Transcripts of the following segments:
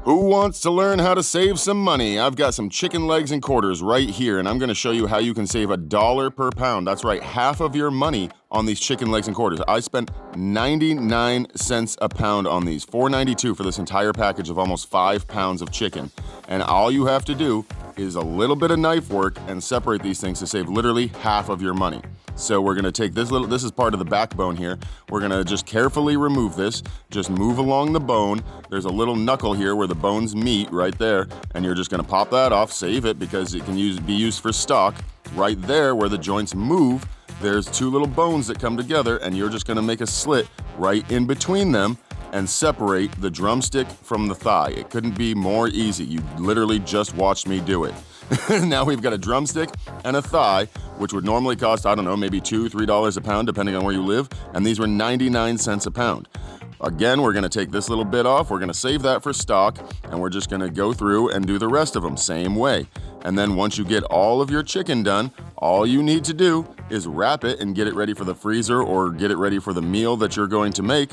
Who wants to learn how to save some money? I've got some chicken legs and quarters right here, and I'm going to show you how you can save $1 per pound. That's right, half of your money on these chicken legs and quarters. I spent 99 cents a pound on these, $4.92 for this entire package of almost 5 pounds of chicken. And all you have to do is a little bit of knife work and separate these things to save literally half of your money. So we're gonna take this is part of the backbone here. We're gonna just carefully remove this, just move along the bone. There's a little knuckle here where the bones meet right there, and you're just gonna pop that off, save it because it can be used for stock. Right there where the joints move, there's 2 little bones that come together, and you're just gonna make a slit right in between them and separate the drumstick from the thigh. It couldn't be more easy. You literally just watched me do it. Now we've got a drumstick and a thigh, which would normally cost, I don't know, maybe $2, $3 a pound, depending on where you live, and these were 99 cents a pound. Again, we're gonna take this little bit off, we're gonna save that for stock, and we're just gonna go through and do the rest of them, same way. And then once you get all of your chicken done, all you need to do is wrap it and get it ready for the freezer or get it ready for the meal that you're going to make.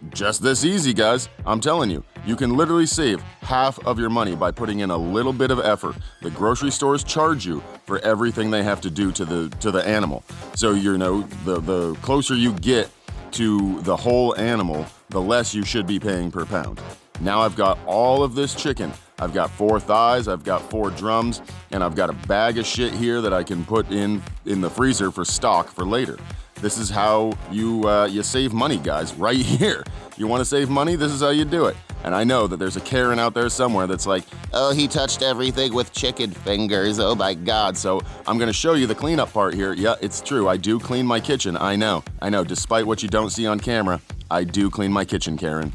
Just this easy, guys. I'm telling you, you can literally save half of your money by putting in a little bit of effort. The grocery stores charge you for everything they have to do to the animal. So you know, the closer you get to the whole animal, the less you should be paying per pound. Now I've got all of this chicken. I've got 4 thighs, I've got 4 drums, and I've got a bag of shit here that I can put in the freezer for stock for later. This is how you save money, guys, right here. You want to save money? This is how you do it. And I know that there's a Karen out there somewhere that's like, oh, he touched everything with chicken fingers, oh my God. So I'm gonna show you the cleanup part here. Yeah, it's true, I do clean my kitchen, I know. Despite what you don't see on camera, I do clean my kitchen, Karen.